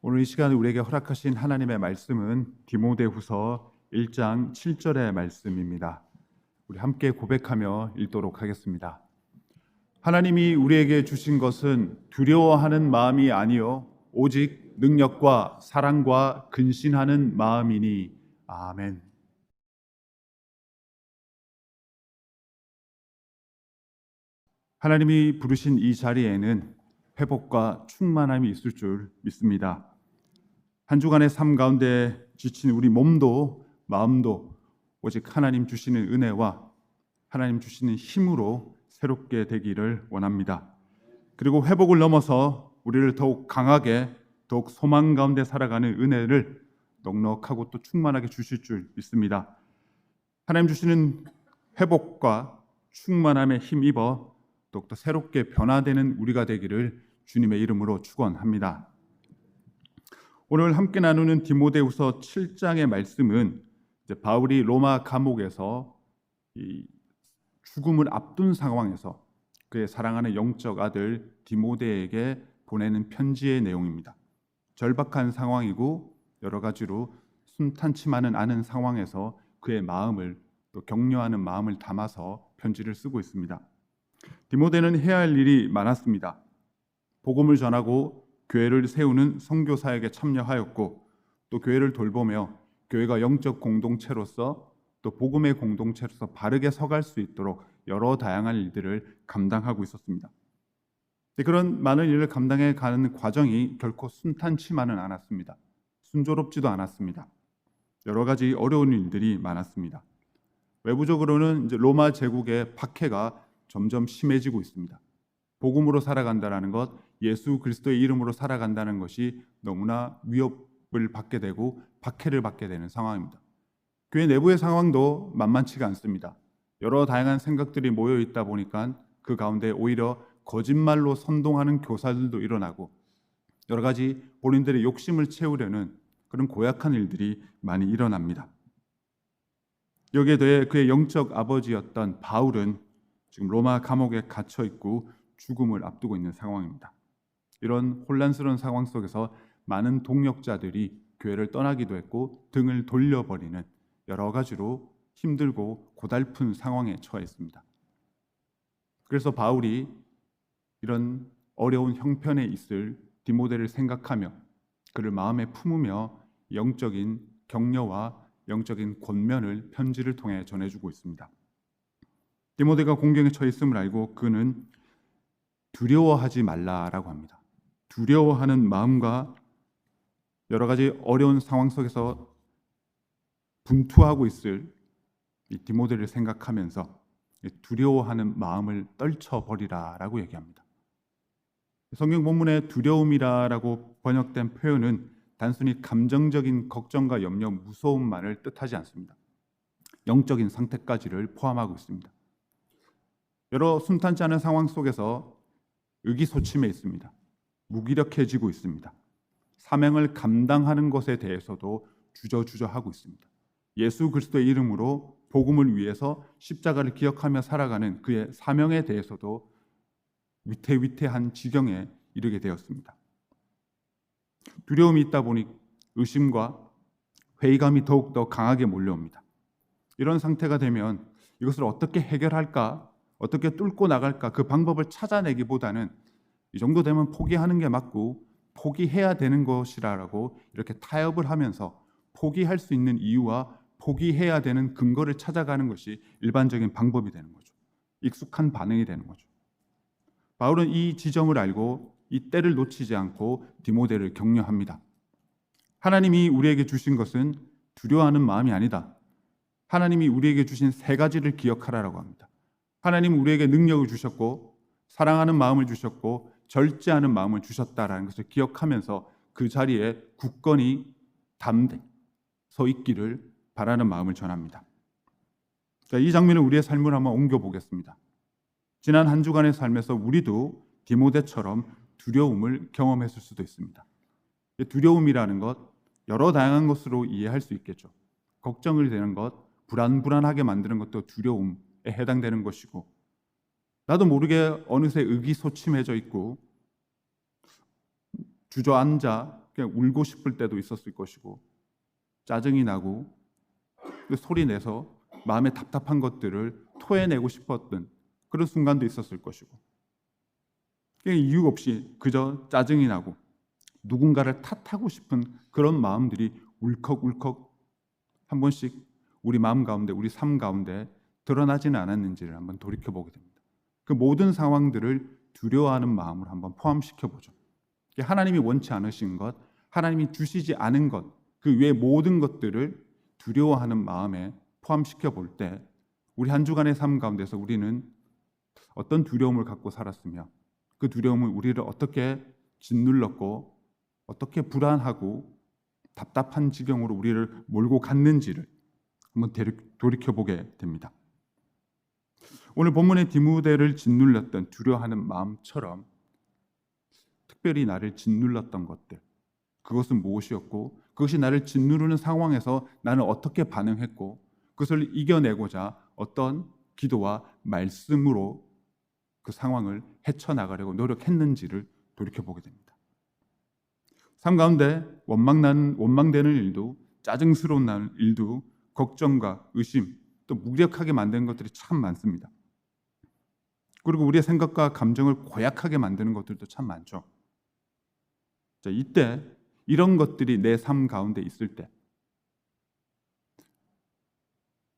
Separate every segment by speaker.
Speaker 1: 오늘 이 시간에 우리에게 허락하신 하나님의 말씀은 디모데후서 1장 7절의 말씀입니다. 우리 함께 고백하며 읽도록 하겠습니다. 하나님이 우리에게 주신 것은 두려워하는 마음이 아니요 오직 능력과 사랑과 근신하는 마음이니. 아멘. 하나님이 부르신 이 자리에는 회복과 충만함이 있을 줄 믿습니다. 한 주간의 삶 가운데 지친 우리 몸도 마음도 오직 하나님 주시는 은혜와 하나님 주시는 힘으로 새롭게 되기를 원합니다. 그리고 회복을 넘어서 우리를 더욱 강하게 더욱 소망 가운데 살아가는 은혜를 넉넉하고 또 충만하게 주실 줄 믿습니다. 하나님 주시는 회복과 충만함에 힘입어 더욱더 새롭게 변화되는 우리가 되기를 주님의 이름으로 축원합니다. 오늘 함께 나누는 디모데후서 7장의 말씀은 바울이 로마 감옥에서 죽음을 앞둔 상황에서 그의 사랑하는 영적 아들 디모데에게 보내는 편지의 내용입니다. 절박한 상황이고 여러 가지로 순탄치만은 않은 상황에서 그의 마음을 또 격려하는 마음을 담아서 편지를 쓰고 있습니다. 디모데는 해야 할 일이 많았습니다. 복음을 전하고 교회를 세우는 선교 사역에 참여하였고 또 교회를 돌보며 교회가 영적 공동체로서 또 복음의 공동체로서 바르게 서갈 수 있도록 여러 다양한 일들을 감당하고 있었습니다. 그런 많은 일을 감당해 가는 과정이 결코 순탄치만은 않았습니다. 순조롭지도 않았습니다. 여러 가지 어려운 일들이 많았습니다. 외부적으로는 이제 로마 제국의 박해가 점점 심해지고 있습니다. 복음으로 살아간다는 것, 예수 그리스도의 이름으로 살아간다는 것이 너무나 위협을 받게 되고 박해를 받게 되는 상황입니다. 교회 내부의 상황도 만만치가 않습니다. 여러 다양한 생각들이 모여 있다 보니까 그 가운데 오히려 거짓말로 선동하는 교사들도 일어나고 여러 가지 본인들의 욕심을 채우려는 그런 고약한 일들이 많이 일어납니다. 여기에 더해 그의 영적 아버지였던 바울은 지금 로마 감옥에 갇혀 있고 죽음을 앞두고 있는 상황입니다. 이런 혼란스러운 상황 속에서 많은 동역자들이 교회를 떠나기도 했고 등을 돌려버리는 여러 가지로 힘들고 고달픈 상황에 처해 있습니다. 그래서 바울이 이런 어려운 형편에 있을 디모데를 생각하며 그를 마음에 품으며 영적인 격려와 영적인 권면을 편지를 통해 전해주고 있습니다. 디모데가 공경에 처해 있음을 알고 그는 두려워하지 말라라고 합니다. 두려워하는 마음과 여러 가지 어려운 상황 속에서 분투하고 있을 이 디모데를 생각하면서 두려워하는 마음을 떨쳐버리라라고 얘기합니다. 성경 본문의 두려움이라고 번역된 표현은 단순히 감정적인 걱정과 염려, 무서움만을 뜻하지 않습니다. 영적인 상태까지를 포함하고 있습니다. 여러 순탄치 않은 상황 속에서 의기소침해 있습니다. 무기력해지고 있습니다. 사명을 감당하는 것에 대해서도 주저주저하고 있습니다. 예수 그리스도의 이름으로 복음을 위해서 십자가를 기억하며 살아가는 그의 사명에 대해서도 위태위태한 지경에 이르게 되었습니다. 두려움이 있다 보니 의심과 회의감이 더욱더 강하게 몰려옵니다. 이런 상태가 되면 이것을 어떻게 해결할까? 어떻게 뚫고 나갈까? 그 방법을 찾아내기보다는 이 정도 되면 포기하는 게 맞고 포기해야 되는 것이라고 이렇게 타협을 하면서 포기할 수 있는 이유와 포기해야 되는 근거를 찾아가는 것이 일반적인 방법이 되는 거죠. 익숙한 반응이 되는 거죠. 바울은 이 지점을 알고 이 때를 놓치지 않고 디모데를 격려합니다. 하나님이 우리에게 주신 것은 두려워하는 마음이 아니다. 하나님이 우리에게 주신 세 가지를 기억하라라고 합니다. 하나님은 우리에게 능력을 주셨고 사랑하는 마음을 주셨고 절제하는 마음을 주셨다라는 것을 기억하면서 그 자리에 굳건히 담대 서 있기를 바라는 마음을 전합니다. 이 장면을 우리의 삶을 한번 옮겨보겠습니다. 지난 한 주간의 삶에서 우리도 디모데처럼 두려움을 경험했을 수도 있습니다. 두려움이라는 것 여러 다양한 것으로 이해할 수 있겠죠. 걱정이 되는 것, 불안하게 만드는 것도 두려움에 해당되는 것이고 나도 모르게 어느새 의기소침해져 있고 주저앉아 그냥 울고 싶을 때도 있었을 것이고 짜증이 나고 소리 내서 마음에 답답한 것들을 토해내고 싶었던 그런 순간도 있었을 것이고 그냥 이유 없이 그저 짜증이 나고 누군가를 탓하고 싶은 그런 마음들이 울컥울컥 한 번씩 우리 마음 가운데, 우리 삶 가운데 드러나지는 않았는지를 한번 돌이켜보게 됩니다. 그 모든 상황들을 두려워하는 마음을 한번 포함시켜보죠. 하나님이 원치 않으신 것, 하나님이 주시지 않은 것, 그 외 모든 것들을 두려워하는 마음에 포함시켜 볼 때 우리 한 주간의 삶 가운데서 우리는 어떤 두려움을 갖고 살았으며 그 두려움은 우리를 어떻게 짓눌렀고 어떻게 불안하고 답답한 지경으로 우리를 몰고 갔는지를 한번 돌이켜보게 됩니다. 오늘 본문의 디모데를 짓눌렀던 두려워하는 마음처럼 특별히 나를 짓눌렀던 것들, 그것은 무엇이었고 그것이 나를 짓누르는 상황에서 나는 어떻게 반응했고 그것을 이겨내고자 어떤 기도와 말씀으로 그 상황을 헤쳐나가려고 노력했는지를 돌이켜보게 됩니다. 삶 가운데 원망되는 일도 짜증스러운 일도 걱정과 의심 또 무력하게 만드는 것들이 참 많습니다. 그리고 우리의 생각과 감정을 고약하게 만드는 것들도 참 많죠. 자, 이때 이런 것들이 내 삶 가운데 있을 때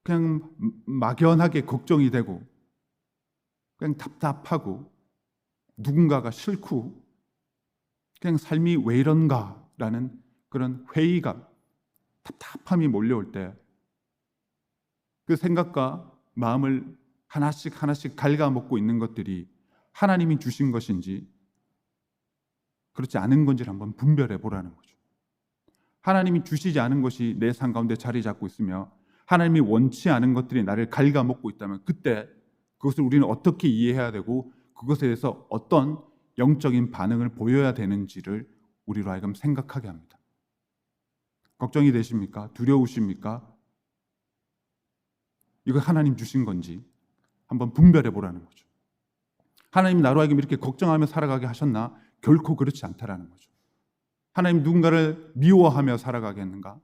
Speaker 1: 그냥 막연하게 걱정이 되고 그냥 답답하고 누군가가 싫고 그냥 삶이 왜 이런가라는 그런 회의감, 답답함이 몰려올 때 그 생각과 마음을 하나씩 갉아먹고 있는 것들이 하나님이 주신 것인지 그렇지 않은 건지를 한번 분별해 보라는 거죠. 하나님이 주시지 않은 것이 내 삶 가운데 자리 잡고 있으며 하나님이 원치 않은 것들이 나를 갉아먹고 있다면 그때 그것을 우리는 어떻게 이해해야 되고 그것에 대해서 어떤 영적인 반응을 보여야 되는지를 우리로 하여금 생각하게 합니다. 걱정이 되십니까? 두려우십니까? 이거 하나님 주신 건지 한번 분별해 보라는 거죠. 하나님 나로 하여금 이렇게 걱정하며 살아가게 하셨나? 결코 그렇지 않다라는 거죠. 하나님 누군가를 미워하며 살아가게 했는가?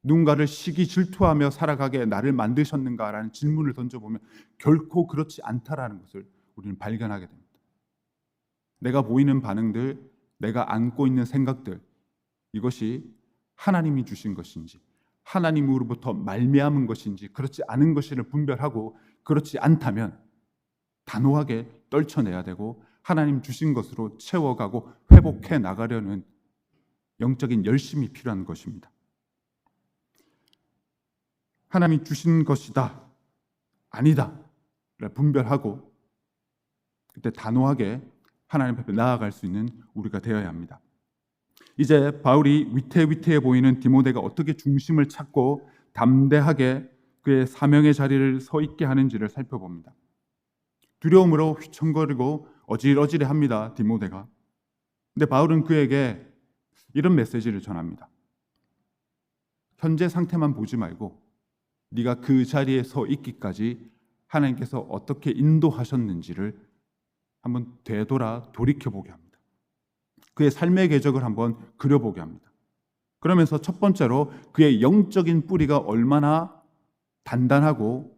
Speaker 1: 누군가를 시기 질투하며 살아가게 나를 만드셨는가라는 질문을 던져보면 결코 그렇지 않다라는 것을 우리는 발견하게 됩니다. 내가 보이는 반응들, 내가 안고 있는 생각들, 이것이 하나님이 주신 것인지 하나님으로부터 말미암은 것인지 그렇지 않은 것을 분별하고 그렇지 않다면 단호하게 떨쳐내야 되고 하나님 주신 것으로 채워가고 회복해 나가려는 영적인 열심이 필요한 것입니다. 하나님이 주신 것이다, 아니다 분별하고 그때 단호하게 하나님 앞에 나아갈 수 있는 우리가 되어야 합니다. 이제 바울이 위태위태해 보이는 디모데가 어떻게 중심을 찾고 담대하게 그의 사명의 자리를 서 있게 하는지를 살펴봅니다. 두려움으로 휘청거리고 어질어질해합니다, 디모데가. 근데 바울은 그에게 이런 메시지를 전합니다. 현재 상태만 보지 말고 네가 그 자리에 서 있기까지 하나님께서 어떻게 인도하셨는지를 한번 돌이켜보게 합니다. 그의 삶의 궤적을 한번 그려보게 합니다. 그러면서 첫 번째로 그의 영적인 뿌리가 얼마나 단단하고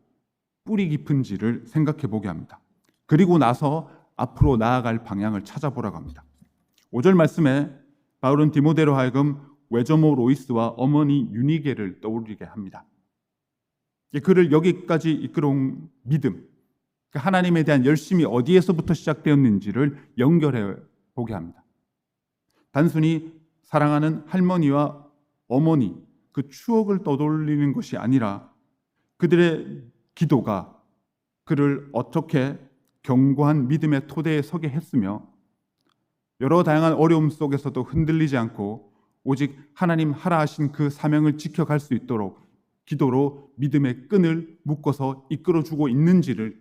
Speaker 1: 뿌리 깊은지를 생각해 보게 합니다. 그리고 나서 앞으로 나아갈 방향을 찾아보라고 합니다. 5절 말씀에 바울은 디모데로 하여금 외조모 로이스와 어머니 유니게를 떠올리게 합니다. 그를 여기까지 이끌어온 믿음, 하나님에 대한 열심이 어디에서부터 시작되었는지를 연결해 보게 합니다. 단순히 사랑하는 할머니와 어머니 그 추억을 떠돌리는 것이 아니라 그들의 기도가 그를 어떻게 견고한 믿음의 토대에 서게 했으며 여러 다양한 어려움 속에서도 흔들리지 않고 오직 하나님 하라 하신 그 사명을 지켜갈 수 있도록 기도로 믿음의 끈을 묶어서 이끌어주고 있는지를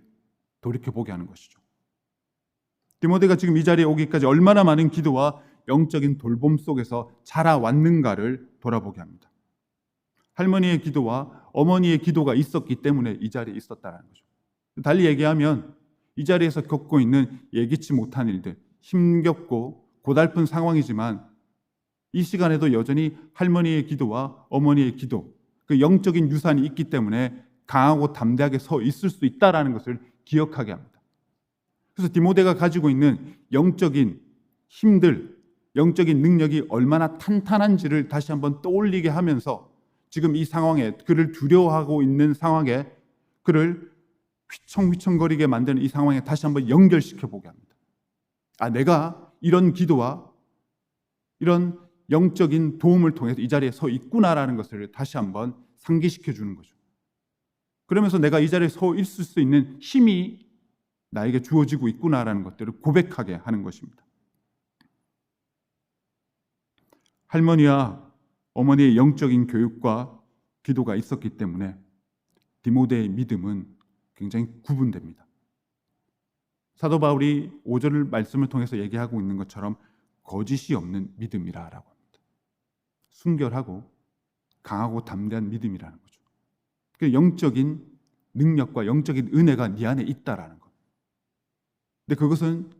Speaker 1: 돌이켜보게 하는 것이죠. 디모데가 지금 이 자리에 오기까지 얼마나 많은 기도와 영적인 돌봄 속에서 자라왔는가를 돌아보게 합니다. 할머니의 기도와 어머니의 기도가 있었기 때문에 이 자리에 있었다는 거죠. 달리 얘기하면 이 자리에서 겪고 있는 예기치 못한 일들, 힘겹고 고달픈 상황이지만 이 시간에도 여전히 할머니의 기도와 어머니의 기도, 그 영적인 유산이 있기 때문에 강하고 담대하게 서 있을 수 있다는 것을 기억하게 합니다. 그래서 디모데가 가지고 있는 영적인 힘들, 영적인 능력이 얼마나 탄탄한지를 다시 한번 떠올리게 하면서 지금 이 상황에, 그를 두려워하고 있는 상황에 그를 휘청휘청거리게 만드는 이 상황에 다시 한번 연결시켜 보게 합니다. 내가 이런 기도와 이런 영적인 도움을 통해서 이 자리에 서 있구나라는 것을 다시 한번 상기시켜 주는 거죠. 그러면서 내가 이 자리에 서 있을 수 있는 힘이 나에게 주어지고 있구나라는 것들을 고백하게 하는 것입니다. 할머니와 어머니의 영적인 교육과 기도가 있었기 때문에 디모데의 믿음은 굉장히 구분됩니다. 사도 바울이 5절 말씀을 통해서 얘기하고 있는 것처럼 거짓이 없는 믿음이라고 합니다. 순결하고 강하고 담대한 믿음이라는 거죠. 그 영적인 능력과 영적인 은혜가 네 안에 있다라는 것. 근데 그것은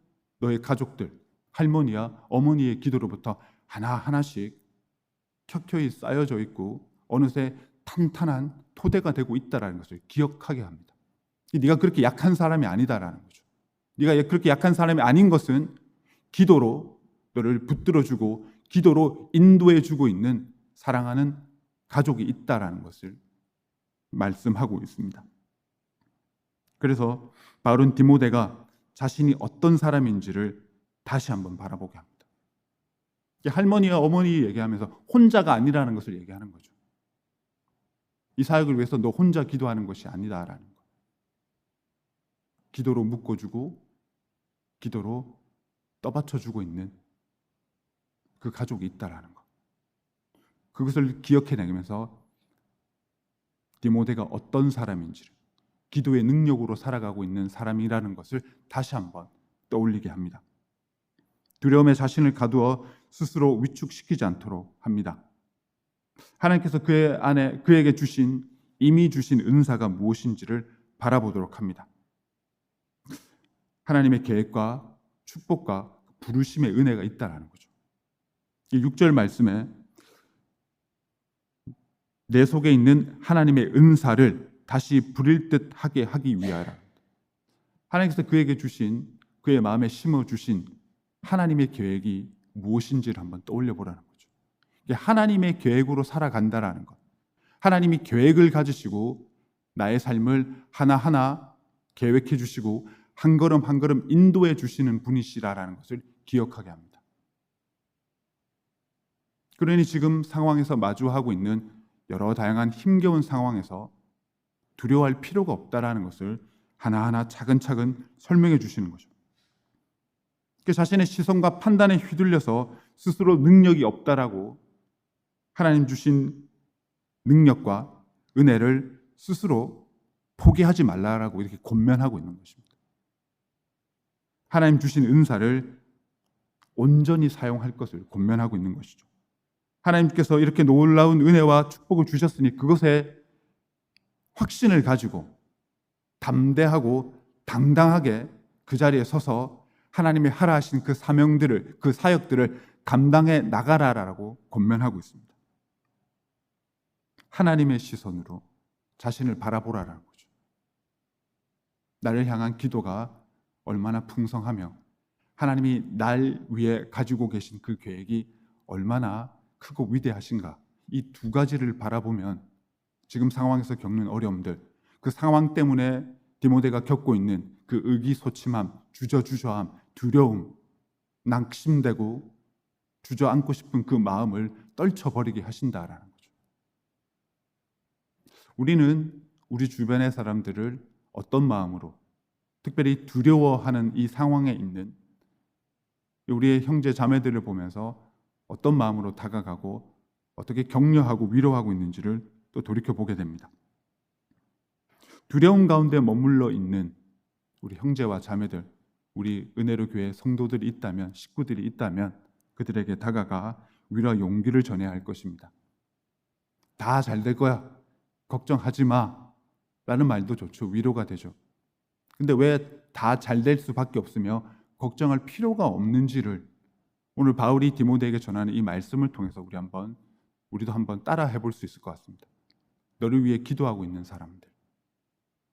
Speaker 1: 너의 가족들, 할머니와 어머니의 기도로부터 하나하나씩 켜켜이 쌓여져 있고 어느새 탄탄한 토대가 되고 있다는 것을 기억하게 합니다. 네가 그렇게 약한 사람이 아니다라는 거죠. 네가 그렇게 약한 사람이 아닌 것은 기도로 너를 붙들어주고 기도로 인도해주고 있는 사랑하는 가족이 있다라는 것을 말씀하고 있습니다. 그래서 바울은 디모데가 자신이 어떤 사람인지를 다시 한번 바라보게 합니다. 할머니와 어머니 얘기하면서 혼자가 아니라는 것을 얘기하는 거죠. 이 사역을 위해서 너 혼자 기도하는 것이 아니다라는 것. 기도로 묶어주고 기도로 떠받쳐주고 있는 그 가족이 있다라는 것. 그것을 기억해내면서 디모데가 어떤 사람인지를, 기도의 능력으로 살아가고 있는 사람이라는 것을 다시 한번 떠올리게 합니다. 두려움에 자신을 가두어 스스로 위축시키지 않도록 합니다. 하나님께서 그에게 이미 주신 은사가 무엇인지를 바라보도록 합니다. 하나님의 계획과 축복과 부르심의 은혜가 있다라는 거죠. 6절 말씀에 내 속에 있는 하나님의 은사를 다시 부릴 듯 하게 하기 위하여. 하나님께서 그에게 주신, 그의 마음에 심어주신 하나님의 계획이 무엇인지를 한번 떠올려 보라는 거죠. 하나님의 계획으로 살아간다라는 것. 하나님이 계획을 가지시고 나의 삶을 하나하나 계획해 주시고 한 걸음 한 걸음 인도해 주시는 분이시라는 것을 기억하게 합니다. 그러니 지금 상황에서 마주하고 있는 여러 다양한 힘겨운 상황에서 두려워할 필요가 없다라는 것을 하나하나 차근차근 설명해 주시는 거죠. 자신의 시선과 판단에 휘둘려서 스스로 능력이 없다라고 하나님 주신 능력과 은혜를 스스로 포기하지 말라라고 이렇게 권면하고 있는 것입니다. 하나님 주신 은사를 온전히 사용할 것을 권면하고 있는 것이죠. 하나님께서 이렇게 놀라운 은혜와 축복을 주셨으니 그것에 확신을 가지고 담대하고 당당하게 그 자리에 서서 하나님이 하라 하신 그 사명들을, 그 사역들을 감당해 나가라라고 권면하고 있습니다. 하나님의 시선으로 자신을 바라보라라는 거죠. 나를 향한 기도가 얼마나 풍성하며 하나님이 날 위해 가지고 계신 그 계획이 얼마나 크고 위대하신가, 이 두 가지를 바라보면 지금 상황에서 겪는 어려움들, 그 상황 때문에 디모데가 겪고 있는 그 의기소침함, 주저주저함, 두려움, 낙심되고 주저앉고 싶은 그 마음을 떨쳐버리게 하신다라는 거죠. 우리는 우리 주변의 사람들을 어떤 마음으로, 특별히 두려워하는 이 상황에 있는 우리의 형제 자매들을 보면서 어떤 마음으로 다가가고 어떻게 격려하고 위로하고 있는지를 또 돌이켜보게 됩니다. 두려움 가운데 머물러 있는 우리 형제와 자매들, 우리 은혜로 교회 성도들이 있다면, 식구들이 있다면 그들에게 다가가 위로와 용기를 전해야 할 것입니다. 다 잘 될 거야, 걱정하지 마 라는 말도 좋죠. 위로가 되죠. 근데 왜 다 잘 될 수밖에 없으며 걱정할 필요가 없는지를 오늘 바울이 디모데에게 전하는 이 말씀을 통해서 우리도 한번 따라 해볼 수 있을 것 같습니다. 너를 위해 기도하고 있는 사람들,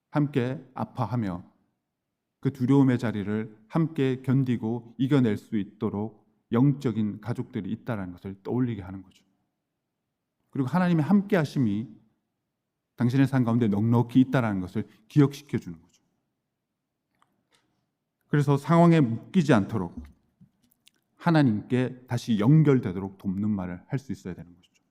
Speaker 1: 함께 아파하며 그 두려움의 자리를 함께 견디고 이겨낼 수 있도록 영적인 가족들이 있다는 것을 떠올리게 하는 거죠. 그리고 하나님의 함께 하심이 당신의 삶 가운데 넉넉히 있다는 것을 기억시켜 주는 거죠. 그래서 상황에 묶이지 않도록 하나님께 다시 연결되도록 돕는 말을 할 수 있어야 되는 것이죠.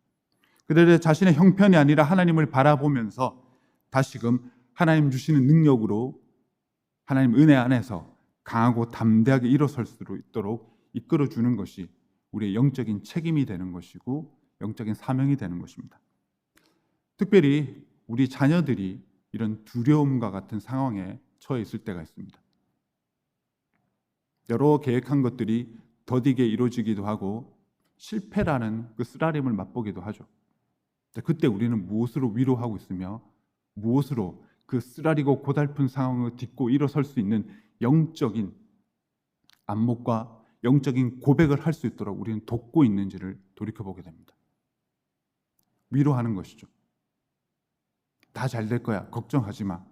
Speaker 1: 그들의 자신의 형편이 아니라 하나님을 바라보면서 다시금 하나님 주시는 능력으로 하나님 은혜 안에서 강하고 담대하게 일어설 수 있도록 이끌어주는 것이 우리의 영적인 책임이 되는 것이고 영적인 사명이 되는 것입니다. 특별히 우리 자녀들이 이런 두려움과 같은 상황에 처해 있을 때가 있습니다. 여러 계획한 것들이 더디게 이루어지기도 하고 실패라는 그 쓰라림을 맛보기도 하죠. 그때 우리는 무엇으로 위로하고 있으며 무엇으로 그 쓰라리고 고달픈 상황을 딛고 일어설 수 있는 영적인 안목과 영적인 고백을 할 수 있도록 우리는 돕고 있는지를 돌이켜보게 됩니다. 위로하는 것이죠. 다 잘 될 거야. 걱정하지 마.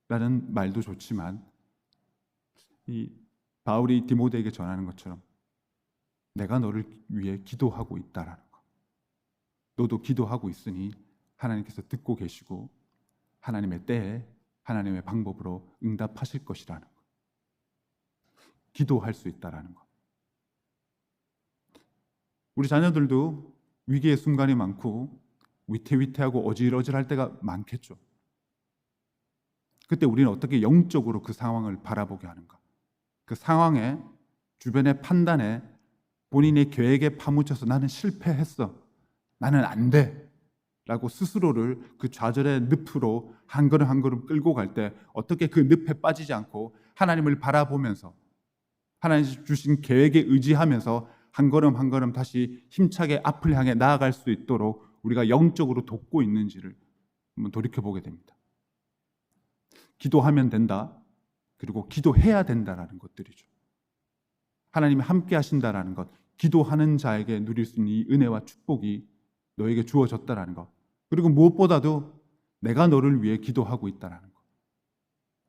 Speaker 1: 라는 말도 좋지만 이 바울이 디모데에게 전하는 것처럼 내가 너를 위해 기도하고 있다라는 것. 너도 기도하고 있으니 하나님께서 듣고 계시고 하나님의 때에 하나님의 방법으로 응답하실 것이라는 것. 기도할 수 있다라는 것. 우리 자녀들도 위기의 순간이 많고 위태위태하고 어질어질할 때가 많겠죠. 그때 우리는 어떻게 영적으로 그 상황을 바라보게 하는가? 그 상황에 주변의 판단에 본인의 계획에 파묻혀서 나는 실패했어. 나는 안 돼. 라고 스스로를 그 좌절의 늪으로 한 걸음 한 걸음 끌고 갈 때 어떻게 그 늪에 빠지지 않고 하나님을 바라보면서 하나님 주신 계획에 의지하면서 한 걸음 한 걸음 다시 힘차게 앞을 향해 나아갈 수 있도록 우리가 영적으로 돕고 있는지를 한번 돌이켜보게 됩니다. 기도하면 된다. 그리고 기도해야 된다라는 것들이죠. 하나님이 함께 하신다라는 것, 기도하는 자에게 누릴 수 있는 이 은혜와 축복이 너에게 주어졌다라는 것, 그리고 무엇보다도 내가 너를 위해 기도하고 있다라는 것,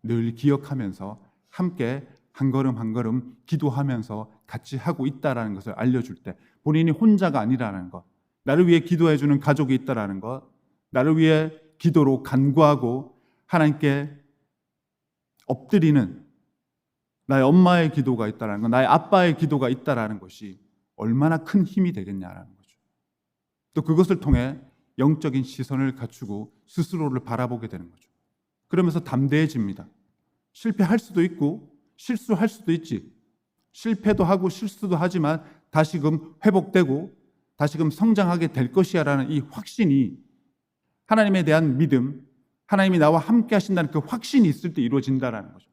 Speaker 1: 늘 기억하면서 함께 한 걸음 한 걸음 기도하면서 같이 하고 있다라는 것을 알려줄 때 본인이 혼자가 아니라는 것, 나를 위해 기도해주는 가족이 있다라는 것, 나를 위해 기도로 간구하고 하나님께 엎드리는 나의 엄마의 기도가 있다라는 것, 나의 아빠의 기도가 있다라는 것이 얼마나 큰 힘이 되겠냐라는 거죠. 또 그것을 통해 영적인 시선을 갖추고 스스로를 바라보게 되는 거죠. 그러면서 담대해집니다. 실패할 수도 있고 실수할 수도 있지. 실패도 하고 실수도 하지만 다시금 회복되고 다시금 성장하게 될 것이야 라는 이 확신이, 하나님에 대한 믿음, 하나님이 나와 함께 하신다는 그 확신이 있을 때 이루어진다는 거죠.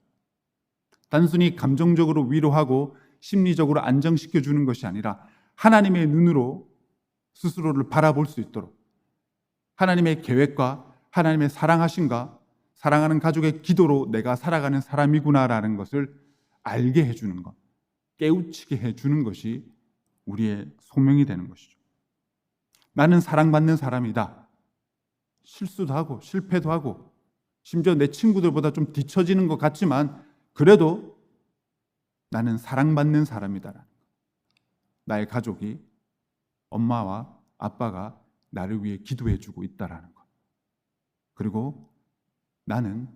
Speaker 1: 단순히 감정적으로 위로하고 심리적으로 안정시켜주는 것이 아니라 하나님의 눈으로 스스로를 바라볼 수 있도록 하나님의 계획과 하나님의 사랑하심과 사랑하는 가족의 기도로 내가 살아가는 사람이구나라는 것을 알게 해주는 것, 깨우치게 해주는 것이 우리의 소명이 되는 것이죠. 나는 사랑받는 사람이다. 실수도 하고 실패도 하고 심지어 내 친구들보다 좀 뒤처지는 것 같지만 그래도 나는 사랑받는 사람이다. 나의 가족이, 엄마와 아빠가 나를 위해 기도해주고 있다라는 것. 그리고 나는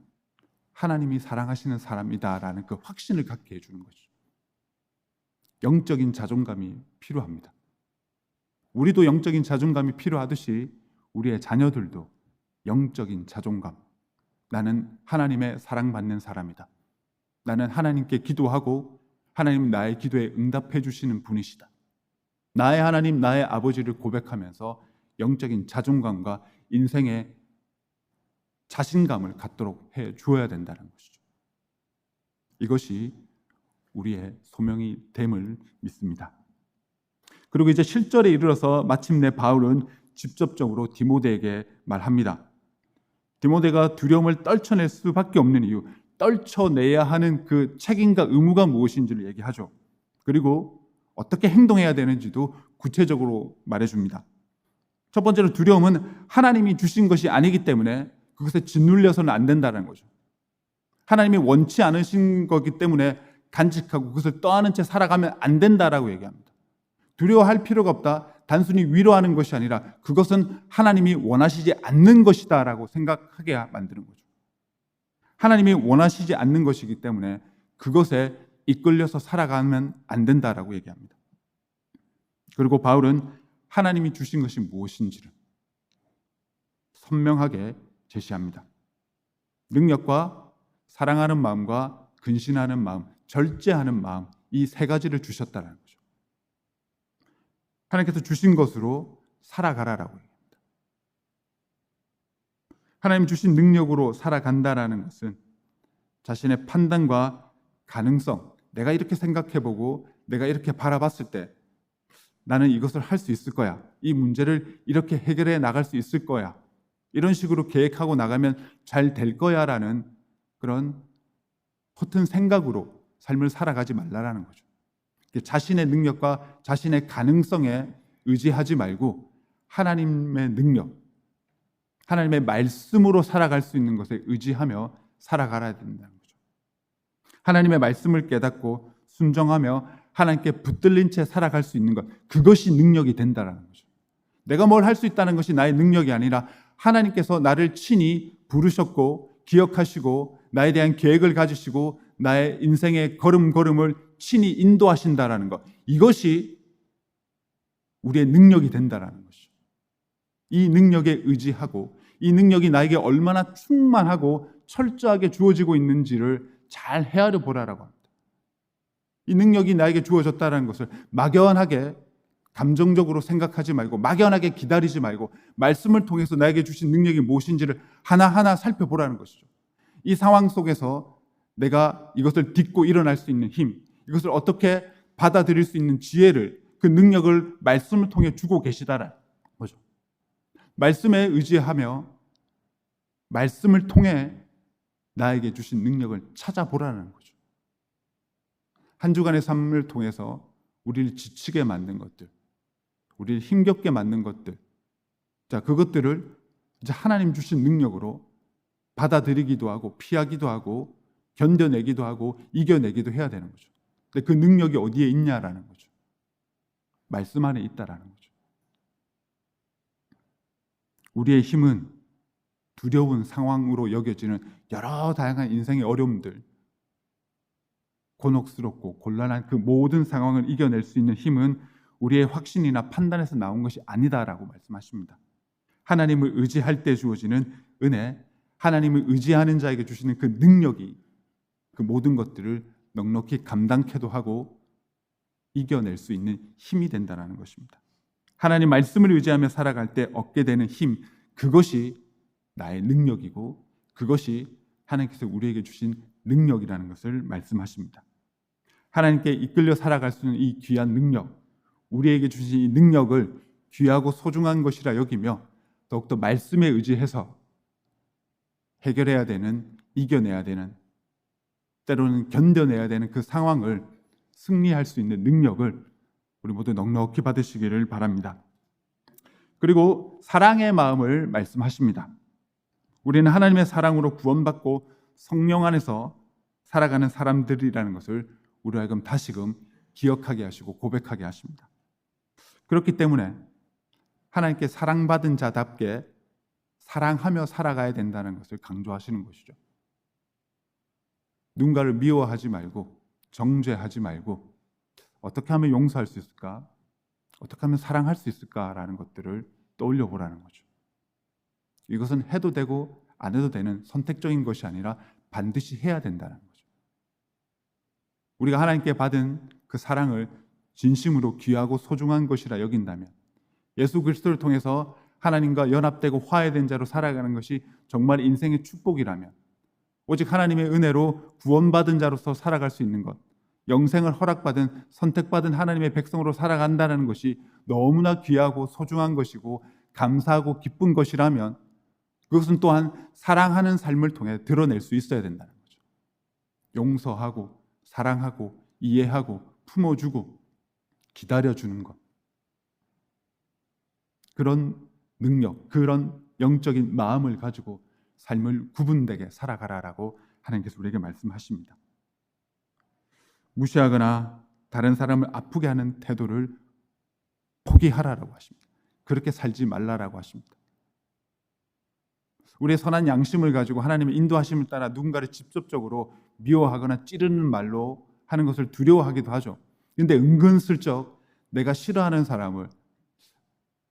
Speaker 1: 하나님이 사랑하시는 사람이다라는 그 확신을 갖게 해주는 것이죠. 영적인 자존감이 필요합니다. 우리도 영적인 자존감이 필요하듯이 우리의 자녀들도 영적인 자존감. 나는 하나님의 사랑받는 사람이다. 나는 하나님께 기도하고 하나님은 나의 기도에 응답해 주시는 분이시다. 나의 하나님, 나의 아버지를 고백하면서 영적인 자존감과 인생의 자신감을 갖도록 해 주어야 된다는 것이죠. 이것이 우리의 소명이 됨을 믿습니다. 그리고 이제 실절에 이르러서 마침내 바울은 직접적으로 디모데에게 말합니다. 디모데가 두려움을 떨쳐낼 수밖에 없는 이유, 떨쳐내야 하는 그 책임과 의무가 무엇인지를 얘기하죠. 그리고 어떻게 행동해야 되는지도 구체적으로 말해줍니다. 첫 번째로 두려움은 하나님이 주신 것이 아니기 때문에 그것에 짓눌려서는 안 된다는 거죠. 하나님이 원치 않으신 거기 때문에 간직하고 그것을 떠안은 채 살아가면 안 된다라고 얘기합니다. 두려워할 필요가 없다. 단순히 위로하는 것이 아니라 그것은 하나님이 원하시지 않는 것이다 라고 생각하게 만드는 거죠. 하나님이 원하시지 않는 것이기 때문에 그것에 이끌려서 살아가면 안 된다라고 얘기합니다. 그리고 바울은 하나님이 주신 것이 무엇인지를 선명하게 제시합니다. 능력과 사랑하는 마음과 근신하는 마음, 절제하는 마음, 이 세 가지를 주셨다는 거죠. 하나님께서 주신 것으로 살아가라라고 얘기합니다. 하나님 주신 능력으로 살아간다라는 것은 자신의 판단과 가능성, 내가 이렇게 생각해보고 내가 이렇게 바라봤을 때 나는 이것을 할 수 있을 거야. 이 문제를 이렇게 해결해 나갈 수 있을 거야. 이런 식으로 계획하고 나가면 잘 될 거야 라는 그런 허튼 생각으로 삶을 살아가지 말라라는 거죠. 자신의 능력과 자신의 가능성에 의지하지 말고 하나님의 능력, 하나님의 말씀으로 살아갈 수 있는 것에 의지하며 살아가야 된다는 거죠. 하나님의 말씀을 깨닫고 순종하며 하나님께 붙들린 채 살아갈 수 있는 것, 그것이 능력이 된다는 거죠. 내가 뭘 할 수 있다는 것이 나의 능력이 아니라 하나님께서 나를 친히 부르셨고 기억하시고 나에 대한 계획을 가지시고 나의 인생의 걸음걸음을 친히 인도하신다라는 것, 이것이 우리의 능력이 된다라는 것이죠. 이 능력에 의지하고 이 능력이 나에게 얼마나 충만하고 철저하게 주어지고 있는지를 잘 헤아려 보라라고 합니다. 이 능력이 나에게 주어졌다는 것을 막연하게 감정적으로 생각하지 말고 막연하게 기다리지 말고 말씀을 통해서 나에게 주신 능력이 무엇인지를 하나하나 살펴보라는 것이죠. 이 상황 속에서 내가 이것을 딛고 일어날 수 있는 힘, 이것을 어떻게 받아들일 수 있는 지혜를, 그 능력을 말씀을 통해 주고 계시다라는 거죠. 말씀에 의지하며 말씀을 통해 나에게 주신 능력을 찾아보라는 거죠. 한 주간의 삶을 통해서 우리를 지치게 만든 것들, 우리를 힘겹게 만든 것들, 자, 그것들을 이제 하나님 주신 능력으로 받아들이기도 하고 피하기도 하고 견뎌내기도 하고 이겨내기도 해야 되는 거죠. 근데 그 능력이 어디에 있냐라는 거죠. 말씀 안에 있다라는 거죠. 우리의 힘은 두려운 상황으로 여겨지는 여러 다양한 인생의 어려움들, 곤혹스럽고 곤란한 그 모든 상황을 이겨낼 수 있는 힘은 우리의 확신이나 판단에서 나온 것이 아니다라고 말씀하십니다. 하나님을 의지할 때 주어지는 은혜, 하나님을 의지하는 자에게 주시는 그 능력이 그 모든 것들을 넉넉히 감당케도 하고 이겨낼 수 있는 힘이 된다는 것입니다. 하나님 말씀을 의지하며 살아갈 때 얻게 되는 힘, 그것이 나의 능력이고 그것이 하나님께서 우리에게 주신 능력이라는 것을 말씀하십니다. 하나님께 이끌려 살아갈 수 있는 이 귀한 능력, 우리에게 주신 이 능력을 귀하고 소중한 것이라 여기며 더욱더 말씀에 의지해서 해결해야 되는, 이겨내야 되는, 때로는 견뎌내야 되는 그 상황을 승리할 수 있는 능력을 우리 모두 넉넉히 받으시기를 바랍니다. 그리고 사랑의 마음을 말씀하십니다. 우리는 하나님의 사랑으로 구원받고 성령 안에서 살아가는 사람들이라는 것을 우리 하여금 다시금 기억하게 하시고 고백하게 하십니다. 그렇기 때문에 하나님께 사랑받은 자답게 사랑하며 살아가야 된다는 것을 강조하시는 것이죠. 누군가를 미워하지 말고 정죄하지 말고 어떻게 하면 용서할 수 있을까? 어떻게 하면 사랑할 수 있을까라는 것들을 떠올려 보라는 거죠. 이것은 해도 되고 안 해도 되는 선택적인 것이 아니라 반드시 해야 된다는 거죠. 우리가 하나님께 받은 그 사랑을 진심으로 귀하고 소중한 것이라 여긴다면, 예수 그리스도를 통해서 하나님과 연합되고 화해된 자로 살아가는 것이 정말 인생의 축복이라면, 오직 하나님의 은혜로 구원받은 자로서 살아갈 수 있는 것, 영생을 허락받은 선택받은 하나님의 백성으로 살아간다는 것이 너무나 귀하고 소중한 것이고 감사하고 기쁜 것이라면 그것은 또한 사랑하는 삶을 통해 드러낼 수 있어야 된다는 거죠. 용서하고 사랑하고 이해하고 품어주고 기다려주는 것, 그런 능력, 그런 영적인 마음을 가지고 삶을 구분되게 살아가라라고 하나님께서 우리에게 말씀하십니다. 무시하거나 다른 사람을 아프게 하는 태도를 포기하라라고 하십니다. 그렇게 살지 말라라고 하십니다. 우리의 선한 양심을 가지고 하나님의 인도하심을 따라 누군가를 직접적으로 미워하거나 찌르는 말로 하는 것을 두려워하기도 하죠. 그런데 은근슬쩍 내가 싫어하는 사람을,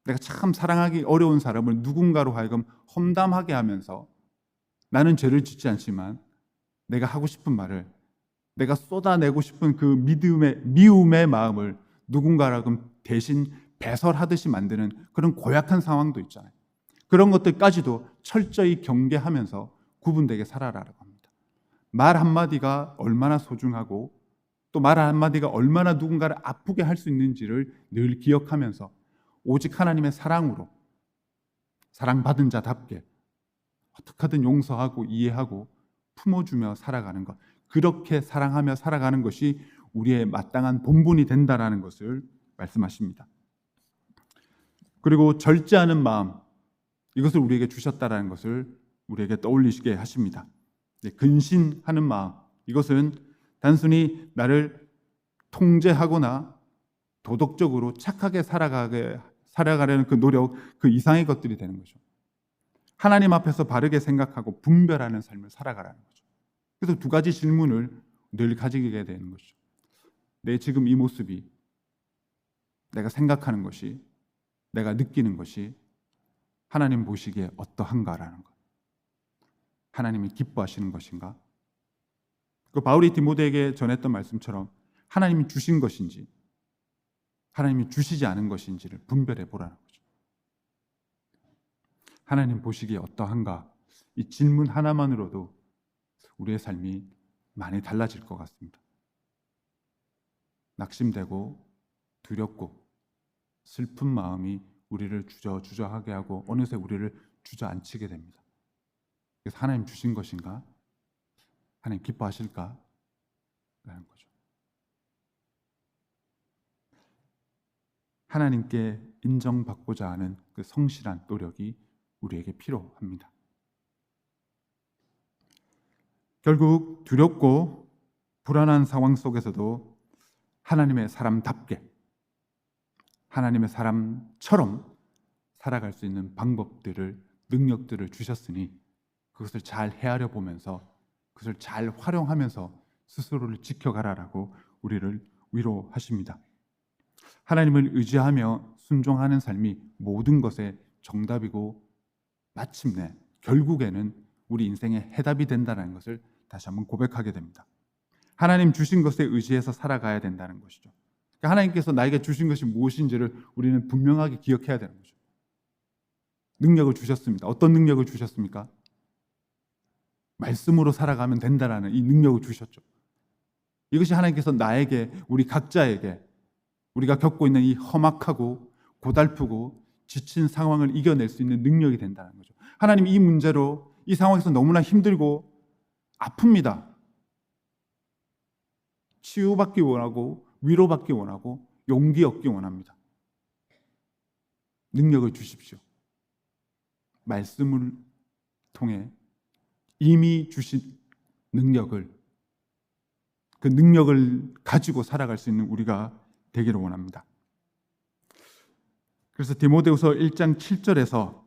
Speaker 1: 내가 참 사랑하기 어려운 사람을 누군가로 하여금 험담하게 하면서 나는 죄를 짓지 않지만 내가 하고 싶은 말을, 내가 쏟아내고 싶은 그 미움의 마음을 누군가로 하여금 대신 배설하듯이 만드는 그런 고약한 상황도 있잖아요. 그런 것들까지도 철저히 경계하면서 구분되게 살아라라고 합니다. 말 한마디가 얼마나 소중하고 또 말 한마디가 얼마나 누군가를 아프게 할 수 있는지를 늘 기억하면서 오직 하나님의 사랑으로, 사랑받은 자답게 어떻게 하든 용서하고 이해하고 품어주며 살아가는 것, 그렇게 사랑하며 살아가는 것이 우리의 마땅한 본분이 된다라는 것을 말씀하십니다. 그리고 절제하는 마음, 이것을 우리에게 주셨다라는 것을 우리에게 떠올리시게 하십니다. 근신하는 마음, 이것은 단순히 나를 통제하거나 도덕적으로 착하게 살아가려는 그 노력, 그 이상의 것들이 되는 거죠. 하나님 앞에서 바르게 생각하고 분별하는 삶을 살아가라는 거죠. 그래서 두 가지 질문을 늘 가지게 되는 것이죠. 내 지금 이 모습이, 내가 생각하는 것이, 내가 느끼는 것이 하나님 보시기에 어떠한가라는 것. 하나님이 기뻐하시는 것인가? 그 바울이 디모데에게 전했던 말씀처럼 하나님이 주신 것인지 하나님이 주시지 않은 것인지를 분별해 보라는 거죠. 하나님 보시기에 어떠한가? 이 질문 하나만으로도 우리의 삶이 많이 달라질 것 같습니다. 낙심되고 두렵고 슬픈 마음이 우리를 주저하게 하고 어느새 우리를 주저앉히게 됩니다. 그래서 하나님 주신 것인가? 하나님 기뻐하실까? 라는 거죠. 하나님께 인정받고자 하는 그 성실한 노력이 우리에게 필요합니다. 결국 두렵고 불안한 상황 속에서도 하나님의 사람답게, 하나님의 사람처럼 살아갈 수 있는 방법들을, 능력들을 주셨으니 그것을 잘 헤아려 보면서 그것을 잘 활용하면서 스스로를 지켜가라라고 우리를 위로하십니다. 하나님을 의지하며 순종하는 삶이 모든 것의 정답이고 마침내 결국에는 우리 인생의 해답이 된다는 것을 다시 한번 고백하게 됩니다. 하나님 주신 것에 의지해서 살아가야 된다는 것이죠. 그러니까 하나님께서 나에게 주신 것이 무엇인지를 우리는 분명하게 기억해야 되는 거죠. 능력을 주셨습니다. 어떤 능력을 주셨습니까? 말씀으로 살아가면 된다라는 이 능력을 주셨죠. 이것이 하나님께서 나에게, 우리 각자에게 우리가 겪고 있는 이 험악하고 고달프고 지친 상황을 이겨낼 수 있는 능력이 된다는 거죠. 하나님 이 문제로 이 상황에서 너무나 힘들고 아픕니다. 치유받기 원하고 위로받기 원하고 용기 얻기 원합니다. 능력을 주십시오. 말씀을 통해 이미 주신 능력을, 그 능력을 가지고 살아갈 수 있는 우리가 되기를 원합니다. 그래서 디모데후서 1장 7절에서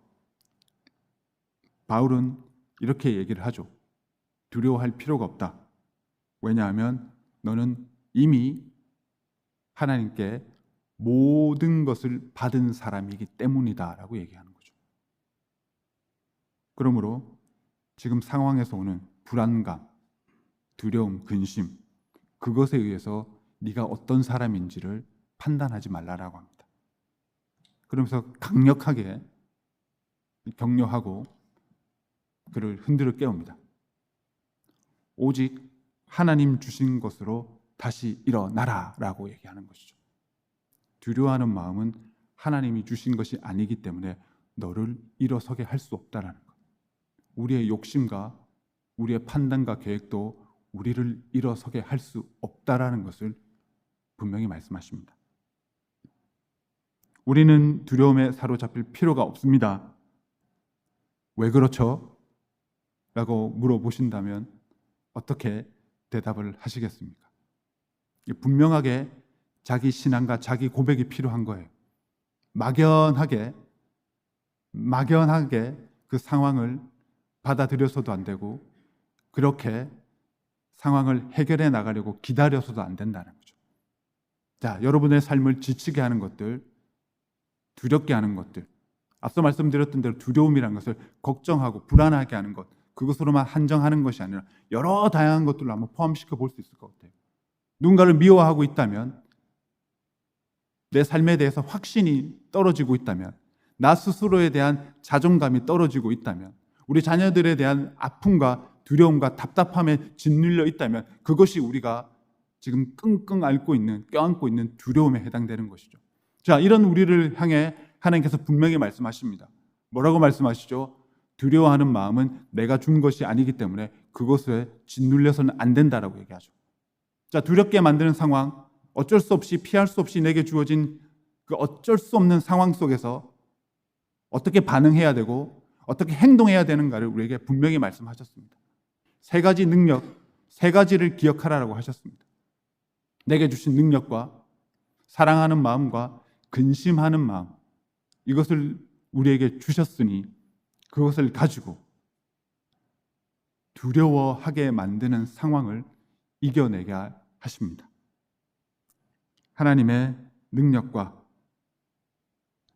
Speaker 1: 바울은 이렇게 얘기를 하죠. 두려워할 필요가 없다. 왜냐하면 너는 이미 하나님께 모든 것을 받은 사람이기 때문이다 라고 얘기하는 거죠. 그러므로 지금 상황에서 오는 불안감, 두려움, 근심, 그것에 의해서 네가 어떤 사람인지를 판단하지 말라라고 합니다. 그러면서 강력하게 격려하고 그를 흔들어 깨웁니다. 오직 하나님 주신 것으로 다시 일어나라라고 얘기하는 것이죠. 두려워하는 마음은 하나님이 주신 것이 아니기 때문에 너를 일어서게 할 수 없다라는 것. 우리의 욕심과 우리의 판단과 계획도 우리를 일어서게 할 수 없다라는 것을 분명히 말씀하십니다. 우리는 두려움에 사로잡힐 필요가 없습니다. 왜 그렇죠? 라고 물어보신다면 어떻게 대답을 하시겠습니까? 분명하게 자기 신앙과 자기 고백이 필요한 거예요. 막연하게 그 상황을 받아들여서도 안 되고 그렇게 상황을 해결해 나가려고 기다려서도 안 된다는 거죠. 자, 여러분의 삶을 지치게 하는 것들, 두렵게 하는 것들, 앞서 말씀드렸던 대로 두려움이라는 것을 걱정하고 불안하게 하는 것, 그것으로만 한정하는 것이 아니라 여러 다양한 것들을 한번 포함시켜 볼 수 있을 것 같아요. 누군가를 미워하고 있다면, 내 삶에 대해서 확신이 떨어지고 있다면, 나 스스로에 대한 자존감이 떨어지고 있다면, 우리 자녀들에 대한 아픔과 두려움과 답답함에 짓눌려 있다면 그것이 우리가 지금 끙끙 앓고 있는, 껴안고 있는 두려움에 해당되는 것이죠. 자, 이런 우리를 향해 하나님께서 분명히 말씀하십니다. 뭐라고 말씀하시죠? 두려워하는 마음은 내가 준 것이 아니기 때문에 그것에 짓눌려서는 안 된다라고 얘기하죠. 자, 두렵게 만드는 상황, 어쩔 수 없이 피할 수 없이 내게 주어진 그 어쩔 수 없는 상황 속에서 어떻게 반응해야 되고 어떻게 행동해야 되는가를 우리에게 분명히 말씀하셨습니다. 세 가지 능력, 세 가지를 기억하라고 하셨습니다. 내게 주신 능력과 사랑하는 마음과 근심하는 마음, 이것을 우리에게 주셨으니 그것을 가지고 두려워하게 만드는 상황을 이겨내게 하십니다. 하나님의 능력과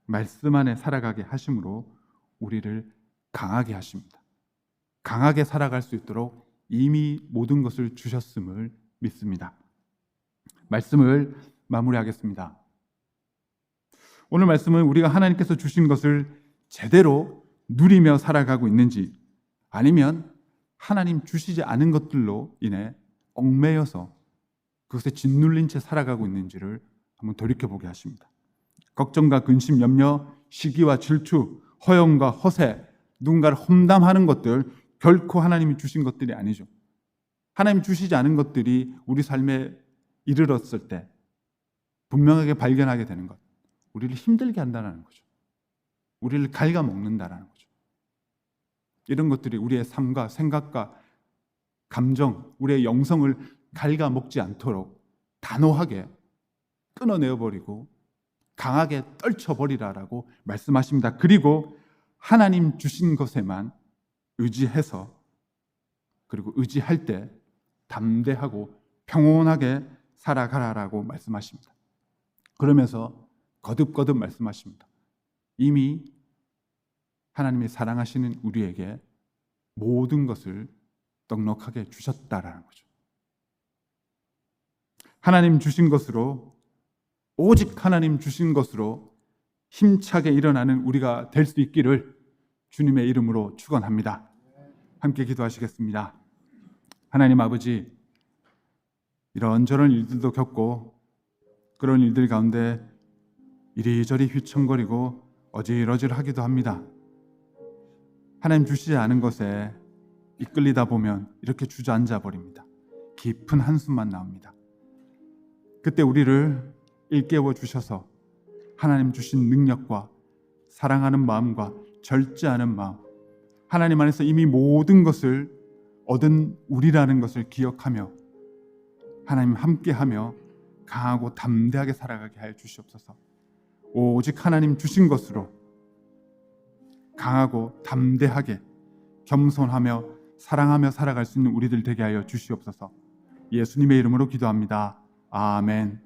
Speaker 1: 말씀 안에 살아가게 하심으로 우리를 강하게 하십니다. 강하게 살아갈 수 있도록 이미 모든 것을 주셨음을 믿습니다. 말씀을 마무리하겠습니다. 오늘 말씀은 우리가 하나님께서 주신 것을 제대로 누리며 살아가고 있는지, 아니면 하나님 주시지 않은 것들로 인해 얽매여서 그것에 짓눌린 채 살아가고 있는지를 한번 돌이켜보게 하십니다. 걱정과 근심, 염려, 시기와 질투, 허영과 허세, 누군가를 험담하는 것들, 결코 하나님이 주신 것들이 아니죠. 하나님 주시지 않은 것들이 우리 삶에 이르렀을 때 분명하게 발견하게 되는 것, 우리를 힘들게 한다는 거죠. 우리를 갉아먹는다는 거죠. 이런 것들이 우리의 삶과 생각과 감정, 우리의 영성을 갉아먹지 않도록 단호하게 끊어내어버리고 강하게 떨쳐버리라라고 말씀하십니다. 그리고 하나님 주신 것에만 의지해서, 그리고 의지할 때 담대하고 평온하게 살아가라라고 말씀하십니다. 그러면서 거듭거듭 말씀하십니다. 이미 하나님이 사랑하시는 우리에게 모든 것을 넉넉하게 주셨다라는 거죠. 하나님 주신 것으로, 오직 하나님 주신 것으로 힘차게 일어나는 우리가 될 수 있기를 주님의 이름으로 축원합니다. 함께 기도하시겠습니다. 하나님 아버지, 이런저런 일들도 겪고 그런 일들 가운데 이리저리 휘청거리고 어질어질하기도 합니다. 하나님 주시지 않은 것에 이끌리다 보면 이렇게 주저앉아 버립니다. 깊은 한숨만 나옵니다. 그때 우리를 일깨워 주셔서 하나님 주신 능력과 사랑하는 마음과 절제하는 마음, 하나님 안에서 이미 모든 것을 얻은 우리라는 것을 기억하며 하나님 함께하며 강하고 담대하게 살아가게 하여 주시옵소서. 오직 하나님 주신 것으로 강하고 담대하게 겸손하며 사랑하며 살아갈 수 있는 우리들 되게 하여 주시옵소서. 예수님의 이름으로 기도합니다. 아멘.